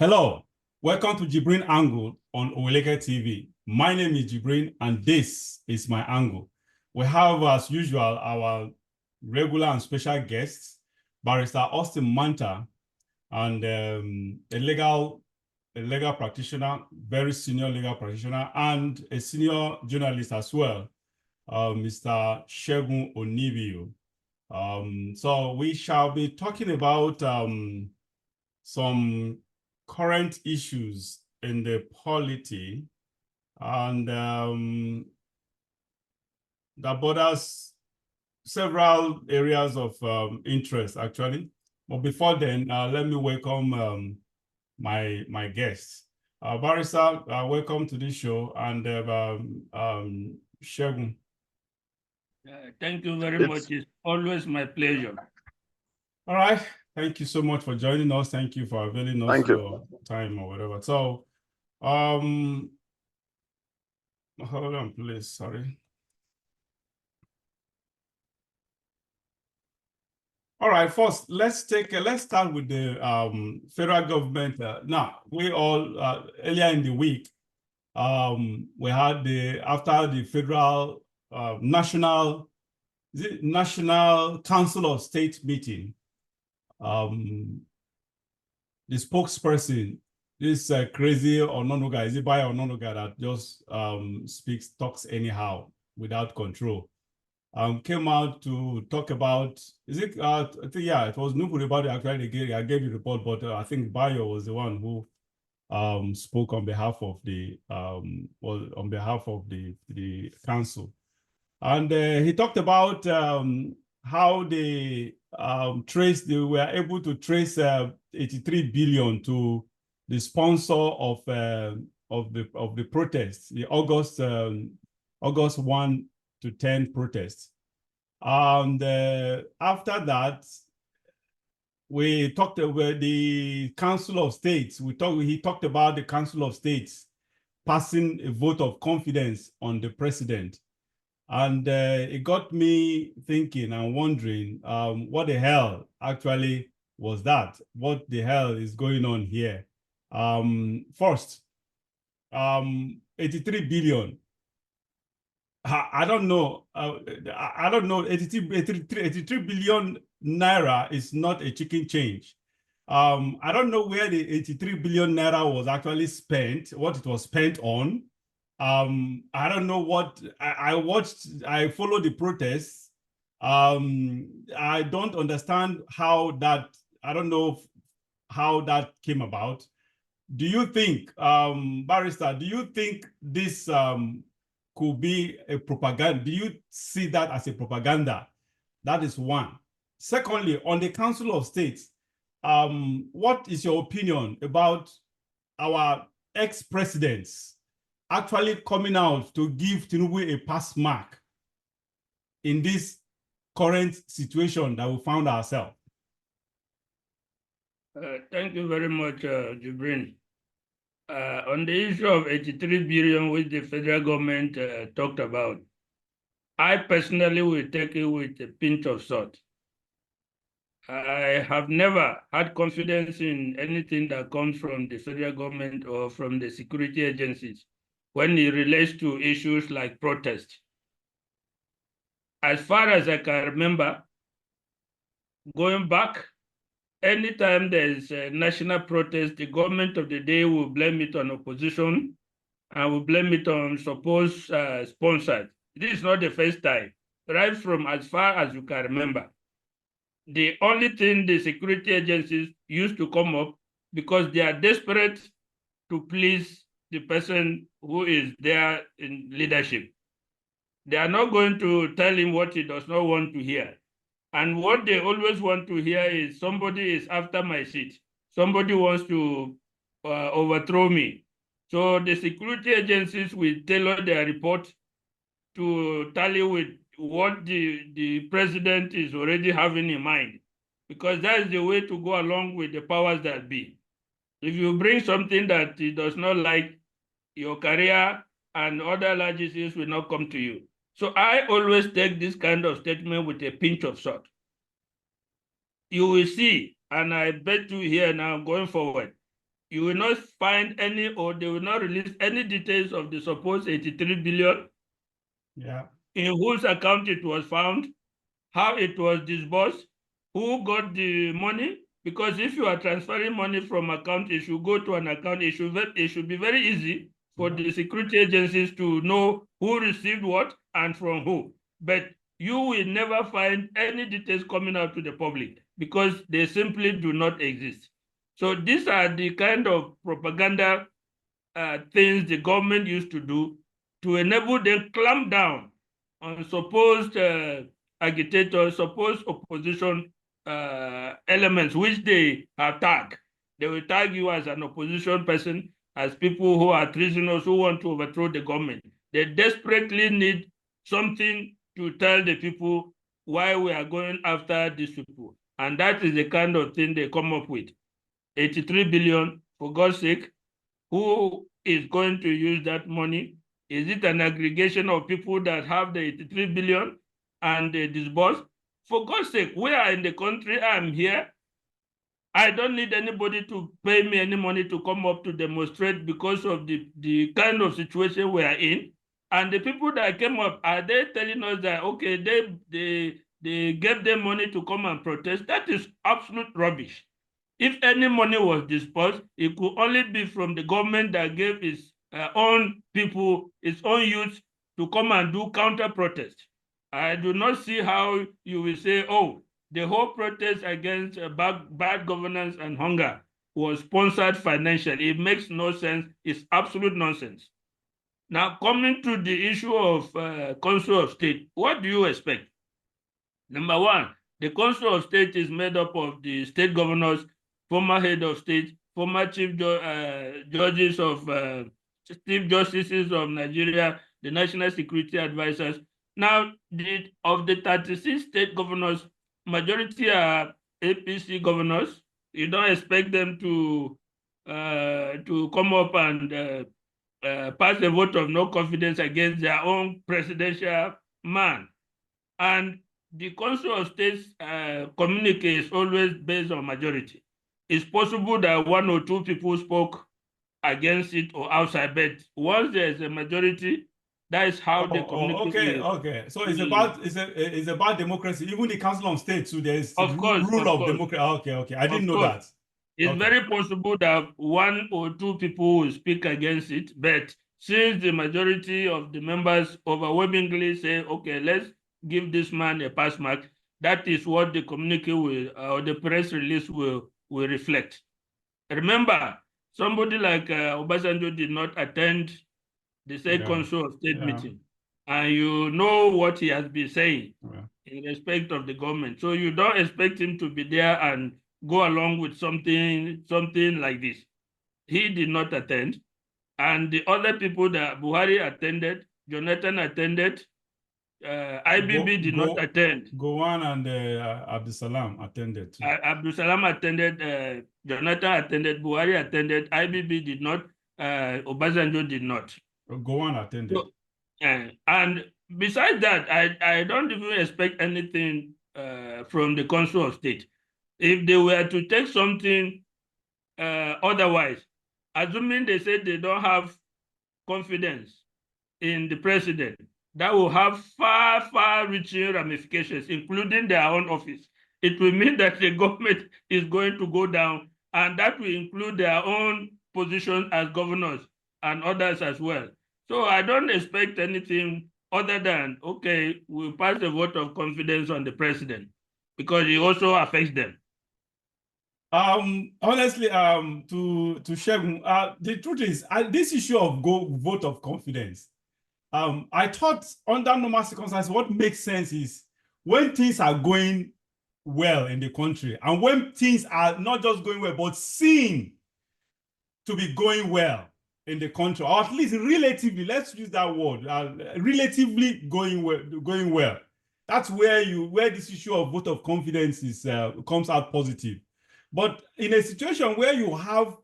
Hello, welcome to JIBRIN Angle on Oweleke TV. My name is JIBRIN and this is my angle. We have, as usual, our regular and special guests, Barrister Austin Manta, and a legal practitioner, very senior legal practitioner, and a senior journalist as well, Mr. Segun Onibio. So we shall be talking about some current issues in the polity and that borders several areas of interest, actually. But before then, let me welcome my guests. Barrister, welcome to this show, and Segun. Thank you very much. It's always my pleasure. All right. Thank you so much for joining us. Thank you for availing us your time or whatever. So, hold on, please. Sorry. All right. First, let's start with the federal government. Now, we all earlier in the week, we had after the federal National Council of State meeting. The spokesperson, this crazy Ononuga, is it by Ononuga that just talks anyhow without control, came out to talk about, is it, I think, yeah, it was nobody about it. Actually, I gave you the report, but I think Bayo was the one who spoke on behalf of the the council. And he talked about how they were able to trace 83 billion to the sponsor of the protests, the August 1 to 10 protests. And after that, we talked about the Council of States. He talked about the Council of States passing a vote of confidence on the president. And it got me thinking and wondering what the hell actually was that? What the hell is going on here? First, 83 billion. I don't know. I don't know. 83 billion naira is not a chicken change. I don't know where the 83 billion naira was actually spent, what it was spent on. I don't know what I followed the protests. I don't understand how that, I don't know how that came about. Do you think, Barrister, do you think this could be a propaganda? Do you see that as a propaganda? That is one. Secondly, on the Council of States, what is your opinion about our ex-presidents actually coming out to give Tinubu a pass mark in this current situation that we found ourselves? Thank you very much, JIBRIN. On the issue of 83 billion, which the federal government talked about, I personally will take it with a pinch of salt. I have never had confidence in anything that comes from the federal government or from the security agencies when it relates to issues like protest. As far as I can remember, going back, anytime there's a national protest, the government of the day will blame it on opposition and will blame it on supposed sponsors. This is not the first time, right from as far as you can remember. The only thing the security agencies used to come up because they are desperate to please the person who is there in leadership. They are not going to tell him what he does not want to hear. And what they always want to hear is somebody is after my seat. Somebody wants to overthrow me. So the security agencies will tailor their report to tally with what the president is already having in mind, because that is the way to go along with the powers that be. If you bring something that he does not like, your career and other large issues will not come to you. So I always take this kind of statement with a pinch of salt. You will see, and I bet you here now going forward, you will not find any, or they will not release any details of the supposed 83 billion. Yeah. In whose account it was found, how it was disbursed, who got the money. Because if you are transferring money from account, it should go to an account. It should be very easy for the security agencies to know who received what and from who. But you will never find any details coming out to the public because they simply do not exist. So these are the kind of propaganda things the government used to do to enable them clamp down on supposed agitators, supposed opposition elements, which they have tagged. They will tag you as an opposition person, as people who are treasoners who want to overthrow the government. They desperately need something to tell the people why we are going after these people. And that is the kind of thing they come up with. 83 billion, for God's sake, who is going to use that money? Is it an aggregation of people that have the 83 billion and they disburse? For God's sake, we are in the country, I'm here. I don't need anybody to pay me any money to come up to demonstrate because of the kind of situation we are in. And the people that came up, are they telling us that, okay, they gave them money to come and protest? That is absolute rubbish. If any money was dispersed, it could only be from the government that gave its own people, its own youth to come and do counter protest. I do not see how you will say, oh, the whole protest against bad governance and hunger was sponsored financially. It makes no sense. It's absolute nonsense. Now, coming to the issue of Council of State, what do you expect? Number one, the Council of State is made up of the state governors, former head of state, former judges of chief justices of Nigeria, the national security advisors. Now, of the 36 state governors, majority are APC governors. You don't expect them to come up and pass a vote of no confidence against their own presidential man. And the Council of States communique is always based on majority. It's possible that one or two people spoke against it or outside, but once there's a majority, that is how the communique okay. So it's about democracy. Even the Council of State, so there's rule of democracy. Okay. I didn't know that. It's very possible that one or two people will speak against it, but since the majority of the members overwhelmingly say, okay, let's give this man a pass mark, that is what the communique will, or the press release will reflect. Remember, somebody like Obasanjo did not attend the State Council of State meeting, and you know what he has been saying in respect of the government. So you don't expect him to be there and go along with something like this. He did not attend, and the other people that Buhari attended, Jonathan attended, IBB did not attend. Gowon and Abdusalam attended too. Abdusalam attended, Jonathan attended, Buhari attended, IBB did not, Obasanjo did not. Gowon attended. So, and besides that, I don't even expect anything from the Council of State. If they were to take something otherwise, assuming they said they don't have confidence in the president, that will have far-reaching ramifications, including their own office. It will mean that the government is going to go down, and that will include their own position as governors and others as well. So I don't expect anything other than, okay, we'll pass a vote of confidence on the president because it also affects them. Honestly, to Shegun, the truth is, this issue of vote of confidence, I thought under normal circumstances, what makes sense is when things are going well in the country and when things are not just going well, but seen to be going well in the country, or at least relatively, let's use that word, relatively going well. That's where this issue of vote of confidence is comes out positive. But in a situation where you have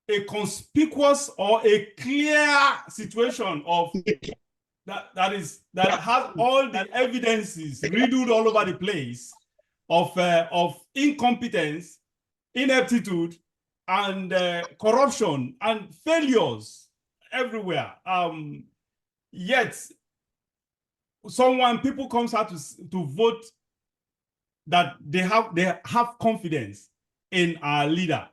a conspicuous or a clear situation of that has all the evidences riddled all over the place of incompetence, ineptitude, and corruption and failures everywhere. Yet, people comes out to vote that they have confidence in our leader.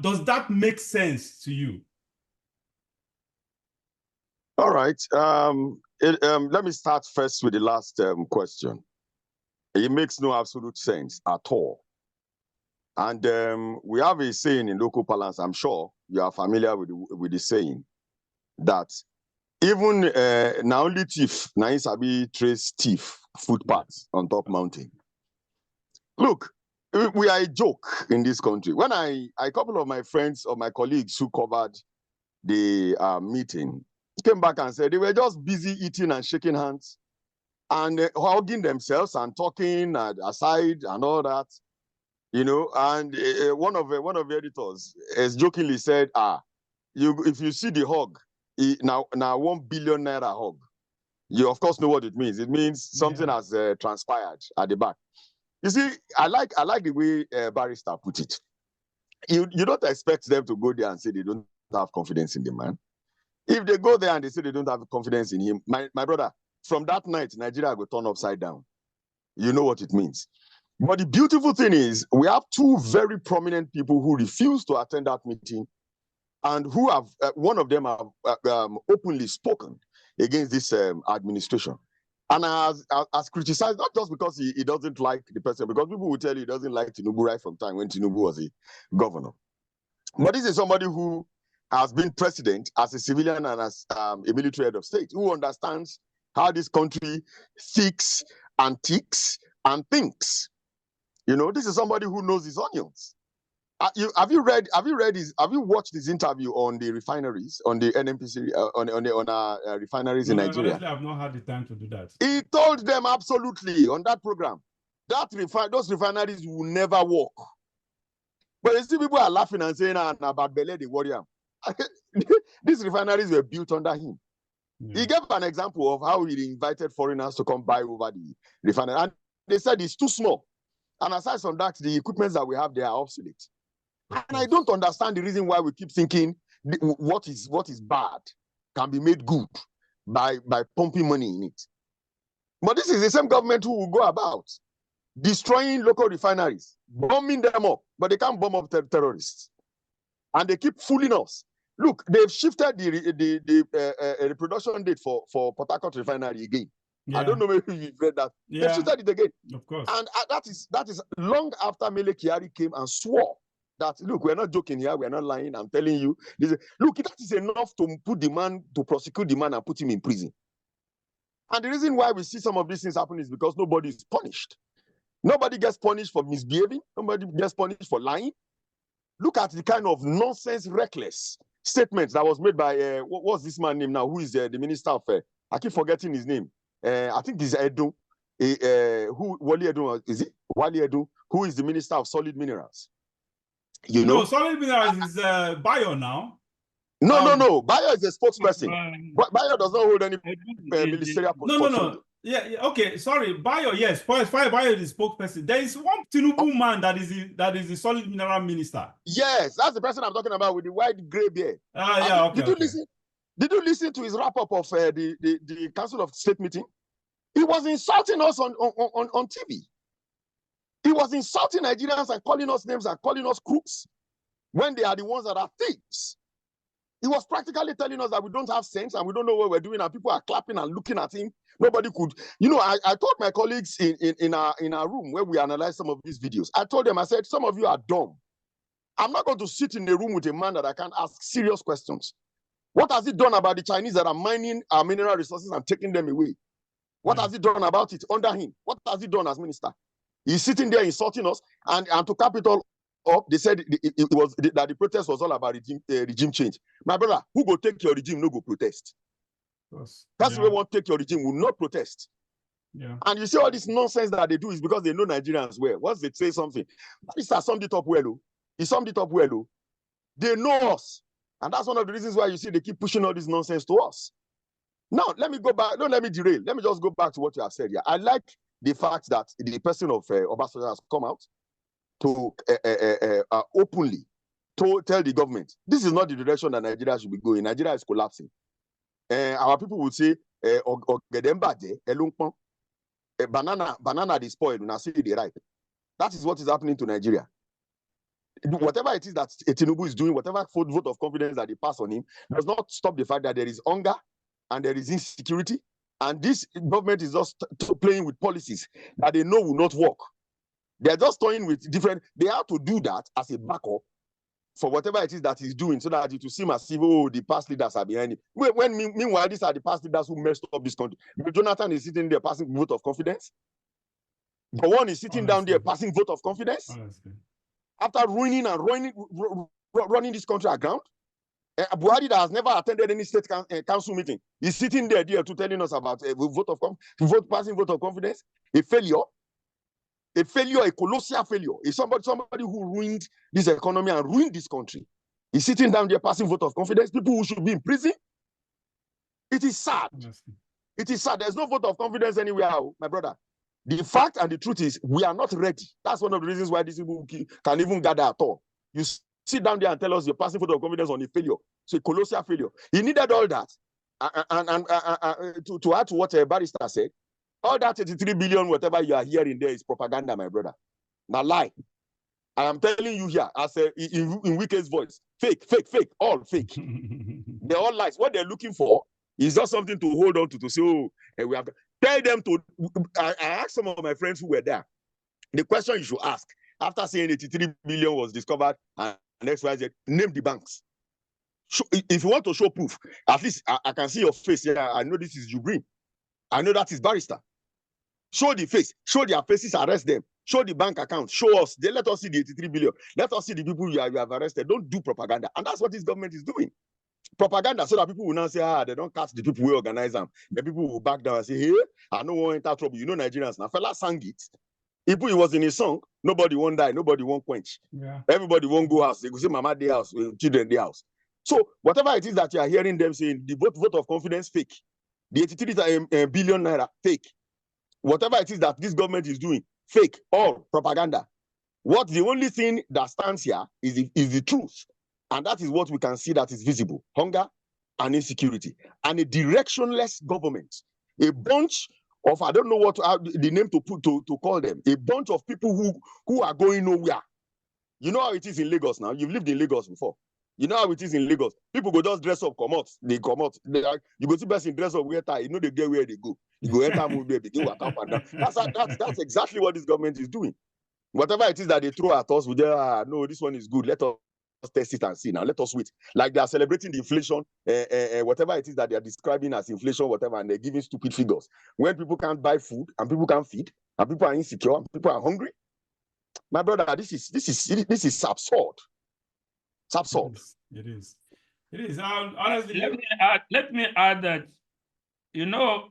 Does that make sense to you? All right. Let me start first with the last question. It makes no absolute sense at all. And we have a saying in local parlance, I'm sure you are familiar with the saying, that even now only thief, now sabi trace thief footpaths on top mountain. Look, we are a joke in this country. When a couple of my friends or my colleagues who covered the meeting came back and said they were just busy eating and shaking hands and hugging themselves and talking aside and all that, you know. And one of the editors has jokingly said, if you see the hug, now 1 billion naira hug, you of course know what it means. It means something has transpired at the back. You see, I like the way Barrister put it. You don't expect them to go there and say they don't have confidence in the man. If they go there and they say they don't have confidence in him, my brother, from that night, Nigeria will turn upside down. You know what it means. But the beautiful thing is, we have two very prominent people who refused to attend that meeting, and who have one of them have openly spoken against this administration, and has criticized, not just because he doesn't like the person, because people will tell you he doesn't like Tinubu right from time when Tinubu was a governor. But this is somebody who has been president as a civilian and as a military head of state, who understands how this country thinks and ticks and thinks. You know, this is somebody who knows his onions. Have you watched his interview on the refineries, on the NMPC, on refineries in Nigeria? Honestly, I've not had the time to do that. He told them absolutely on that program that those refineries will never work. But you see, people are laughing and saying, about Bele, the warrior. These refineries were built under him. Yeah. He gave an example of how he invited foreigners to come buy over the refinery, and they said it's too small. And aside from that, the equipment that we have, they are obsolete. And I don't understand the reason why we keep thinking what is bad can be made good by pumping money in it. But this is the same government who will go about destroying local refineries, bombing them up, but they can't bomb up terrorists. And they keep fooling us. Look, they've shifted the production date for Port Harcourt refinery again. Yeah. I don't know if you've read that. Yeah. They've shifted it again. Of course. And that is long after Mele Kyari came and swore that, look, we're not joking here, we're not lying, I'm telling you. Look, that is enough to prosecute the man and put him in prison. And the reason why we see some of these things happen is because nobody is punished. Nobody gets punished for misbehaving. Nobody gets punished for lying. Look at the kind of nonsense, reckless statements that was made by, what's this man name now? Who is the minister of, I keep forgetting his name. I think this is Edu. Wali Edu, is it? Wali Edu, who is the minister of solid minerals. You know? No, solid minerals is Bio now. No. Bio is a spokesperson. Bio does not hold any ministerial position. No. Yeah, okay, sorry. Bio, yes. Bio is the spokesperson. There is one Tinubu man that is the solid mineral minister. Yes, that's the person I'm talking about with the white gray beard. Okay. Did you listen to his wrap-up of the Council of State meeting? He was insulting us on TV. He was insulting Nigerians and calling us names and calling us crooks when they are the ones that are thieves. He was practically telling us that we don't have sense and we don't know what we're doing, and people are clapping and looking at him. Nobody could. You know, I told my colleagues in our room where we analyzed some of these videos, I told them, I said, some of you are dumb. I'm not going to sit in a room with a man that I can't ask serious questions. What has he done about the Chinese that are mining our mineral resources and taking them away? What has he done about it under him? What has he done as minister? He's sitting there insulting us, and to cap it all up, they said that the protest was all about regime change. My brother, who go take your regime, no go protest. That's the way one take your regime, will not protest. Yeah. And you see all this nonsense that they do is because they know Nigerians well. Once they say something, Mr. summed it up well. He summed it up well. They know us. And that's one of the reasons why you see they keep pushing all this nonsense to us. Now, let me go back. Don't let me derail. Let me just go back to what you have said here. I like the fact that the person of Obasanjo has come out to openly tell the government, this is not the direction that Nigeria should be going. Nigeria is collapsing. Our people would say, banana is spoiled, now see the right. That is what is happening to Nigeria. Whatever it is that Tinubu is doing, whatever vote of confidence that they pass on him, does not stop the fact that there is hunger and there is insecurity. And this government is just playing with policies that they know will not work. They're just toying with different, they have to do that as a backup for whatever it is that he's doing, so that it will seem as if, oh, the past leaders are behind it. Meanwhile, these are the past leaders who messed up this country. Jonathan is sitting there passing vote of confidence. The one is sitting down there passing vote of confidence. After ruining and running this country aground. Buhari that has never attended any state council meeting is sitting there to telling us about a passing vote of confidence. A failure, a colossal failure. Is somebody who ruined this economy and ruined this country. He's sitting down there passing vote of confidence. People who should be in prison. It is sad. It is sad. There's no vote of confidence anywhere, my brother. The fact and the truth is we are not ready. That's one of the reasons why these people can even gather at all. You sit down there and tell us you're passing vote of confidence on a failure. So a colossal failure. He needed all that. To add to what a barrister said, all that 83 billion, whatever you are hearing there is propaganda, my brother. Now lie. I am telling you here, as in Wike's voice, fake, all fake. They're all lies. What they're looking for is just something to hold on to say, oh, we have to tell them to. I asked some of my friends who were there, the question you should ask, after saying 83 billion was discovered and XYZ, name the banks. If you want to show proof, at least I can see your face here. I know this is JIBRIN. I know that is barrister. Show the face, show their faces, arrest them. Show the bank account, show us. They let us see the 83 billion. Let us see the people you have arrested. Don't do propaganda. And that's what this government is doing. Propaganda, so that people will now say, they don't catch the people who organize them. The people will back down and say, hey, I don't want to enter trouble. You know Nigerians. Now, fella sang it. If it was in a song, nobody won't die, nobody won't quench. Yeah. Everybody won't go house. They go say, Mama, their house, children, their house. So whatever it is that you are hearing them saying, the vote of confidence, fake. The 83 billion naira, fake. Whatever it is that this government is doing, fake, all propaganda. What the only thing that stands here is the truth. And that is what we can see that is visible. Hunger and insecurity. And a directionless government. A bunch of, I don't know what the name to put to call them, a bunch of people who are going nowhere. You know how it is in Lagos now. You've lived in Lagos before. You know how it is in Lagos. People go just dress up, come out. They come out. You go see person dress up, wear tie. You know they get where they go. You go enter movie, they go up and down. That's exactly what this government is doing. Whatever it is that they throw at us, we just no, this one is good. Let us test it and see. Now let us wait. Like they are celebrating the inflation, whatever it is that they are describing as inflation, whatever, and they're giving stupid figures. When people can't buy food and people can't feed and people are insecure and people are hungry, my brother, this is absurd. It's absurd. It is. Honestly, let me add that, you know,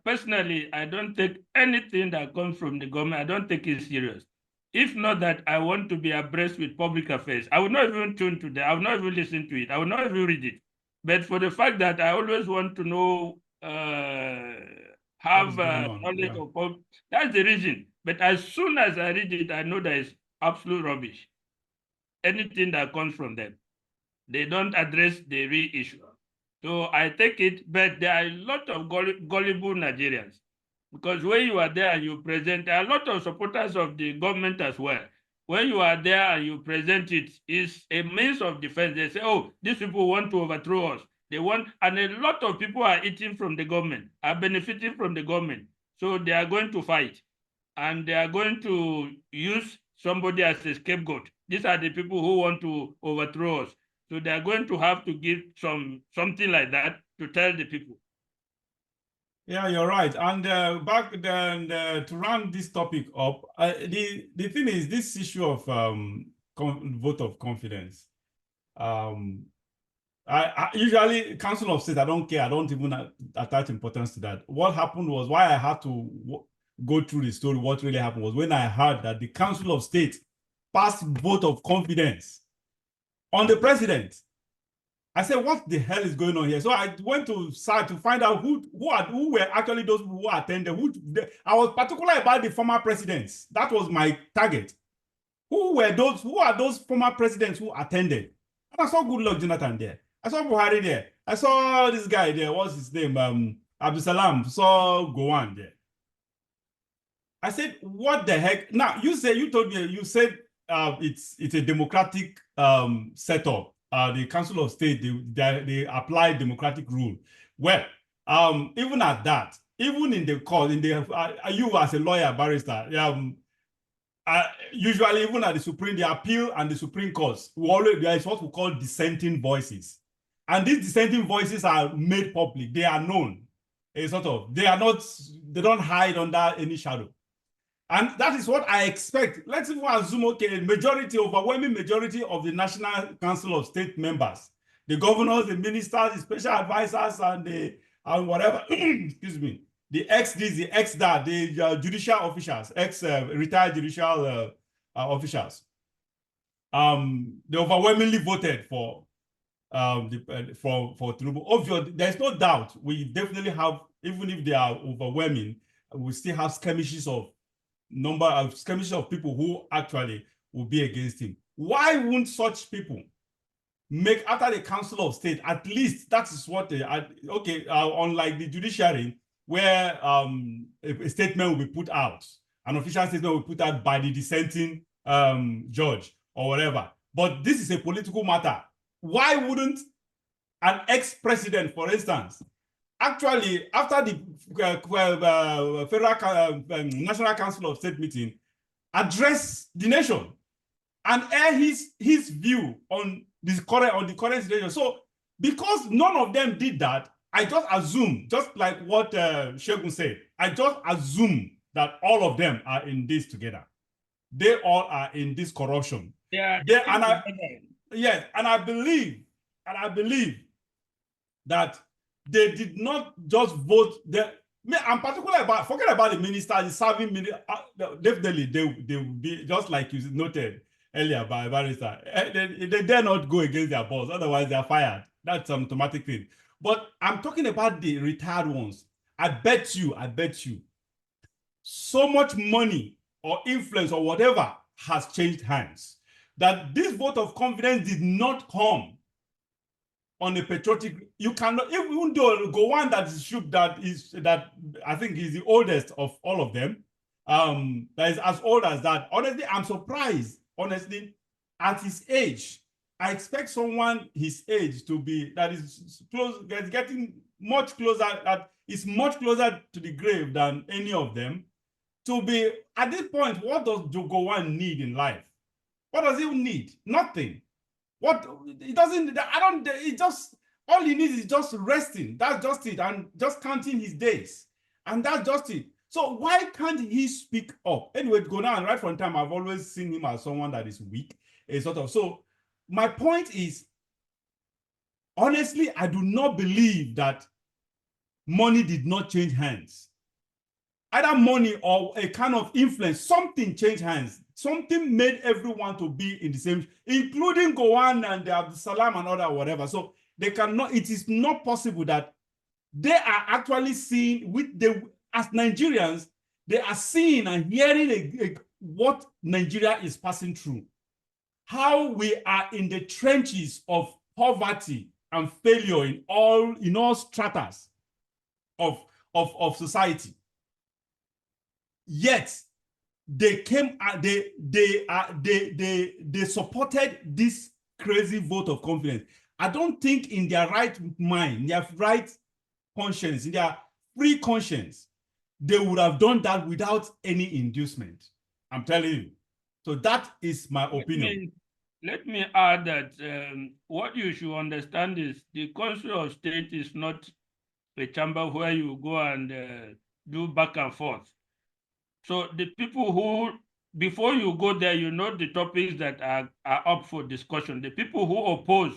personally, I don't take anything that comes from the government. I don't take it serious. If not that I want to be abreast with public affairs, I would not even tune to that. I would not even listen to it. I would not even read it. But for the fact that I always want to know, have knowledge of, that's the reason. But as soon as I read it, I know that it's absolute rubbish. Anything that comes from them, they don't address the real issue. So I take it, but there are a lot of gullible Nigerians. Because when you are there and you present, there are a lot of supporters of the government as well. When you are there and you present it, it's a means of defense. They say, oh, these people want to overthrow us. They want, and a lot of people are eating from the government, are benefiting from the government. So they are going to fight. And they are going to use somebody as a scapegoat. These are the people who want to overthrow us. So they are going to have to give something like that to tell the people. Yeah, you're right. And back then, to round this topic up, the thing is, this issue of vote of confidence. I usually, Council of State, I don't care. I don't even attach importance to that. What happened was, why I had to go through the story, what really happened was when I heard that the Council of State passed vote of confidence on the president. I said, what the hell is going on here? So I went to start to find out who were actually those people who attended. I was particular about the former presidents. That was my target. Who are those former presidents who attended? And I saw Goodluck Jonathan there. I saw Buhari there. I saw this guy there. What's his name? Abdul Salam. Saw Gowon there. I said, what the heck? Now, you said it's a democratic setup. The Council of State, they apply democratic rule. Well, even at that, even in the court, you as a lawyer, barrister, usually even at the Supreme, the appeal and the Supreme Courts, there is what we call dissenting voices. And these dissenting voices are made public. They are known. They don't hide under any shadow. And that is what I expect. Let's even assume, okay, overwhelming majority of the National Council of State members, the governors, the ministers, the special advisors, and whatever, excuse me, the ex-this, the ex-that, the judicial officials, retired judicial officials, they overwhelmingly voted for Tinubu. Obviously, there's no doubt we definitely have, even if they are overwhelming, we still have skirmishes of people who actually will be against him. Why won't such people make, after the Council of State, at least that is what they are, okay, unlike the judiciary, where a statement will be put out, an official statement will be put out by the dissenting judge or whatever. But this is a political matter. Why wouldn't an ex-president, for instance, actually, after the National Council of State meeting, address the nation and air his view on the current situation? So, because none of them did that, I just assume, just like what Shegun said, I just assume that all of them are in this together. They all are in this corruption. Yeah. Yes, and I believe that they did not just vote. I'm particular about, forget about the minister, the serving minister. Definitely, they will be, just like you noted earlier by Barrister. They dare not go against their boss, otherwise they are fired. That's an automatic thing. But I'm talking about the retired ones. I bet you, so much money or influence or whatever has changed hands, that this vote of confidence did not come on a patriotic. You cannot, even though Gowon that I think is the oldest of all of them, that is as old as that. Honestly, I'm surprised. Honestly, at his age, I expect someone his age to be that is close, getting much closer, that is much closer to the grave than any of them. To be at this point, what does Gowon need in life? What does he need? Nothing. What he doesn't, all he needs is just resting. That's just it, and just counting his days. And that's just it. So why can't he speak up? Anyway, Gowon, right from time, I've always seen him as someone that is weak, so my point is, honestly, I do not believe that money did not change hands. Either money or a kind of influence, something changed hands. Something made everyone to be in the same, including Gowon and Abdul Salam and other whatever. So they cannot, it is not possible that they are actually seeing as Nigerians, they are seeing and hearing what Nigeria is passing through. How we are in the trenches of poverty and failure in all stratas of society. Yet they came, they supported this crazy vote of confidence. I don't think in their right mind, their right conscience, in their free conscience, they would have done that without any inducement. I'm telling you. So that is my opinion. Let me add that what you should understand is the Council of State is not a chamber where you go and do back and forth. So the people who, before you go there, you know the topics that are up for discussion. The people who oppose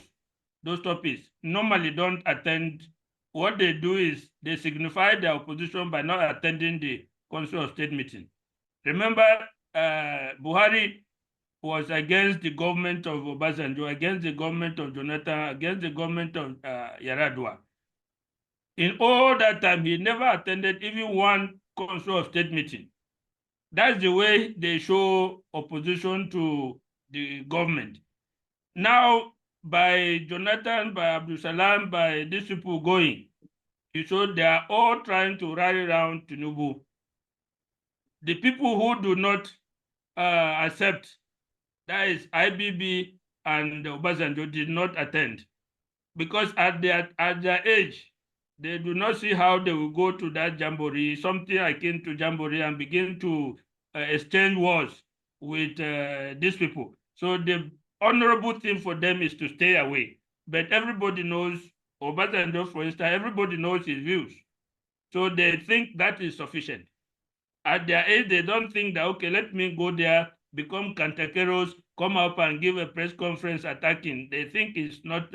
those topics normally don't attend. What they do is they signify their opposition by not attending the Council of State meeting. Remember, Buhari was against the government of Obasanjo, against the government of Jonathan, against the government of Yaradua. In all that time, he never attended even one Council of State meeting. That's the way they show opposition to the government. Now, by Jonathan, by Abdul Salam, by these people going, you saw they are all trying to rally around Tinubu. The people who do not accept, that is IBB and Obasanjo, did not attend, because at their age, they do not see how they will go to that jamboree, something akin to jamboree, and begin to exchange words with these people. So the honorable thing for them is to stay away. But everybody knows, Obasanjo, for instance, everybody knows his views. So they think that is sufficient. At their age, they don't think that, okay, let me go there, become cantankerous, come up and give a press conference attacking. They think it's not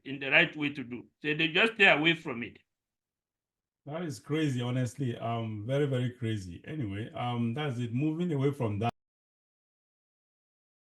in the right way to do. So they just stay away from it. That is crazy, honestly. Very, very crazy. Anyway, that's it. Moving away from that.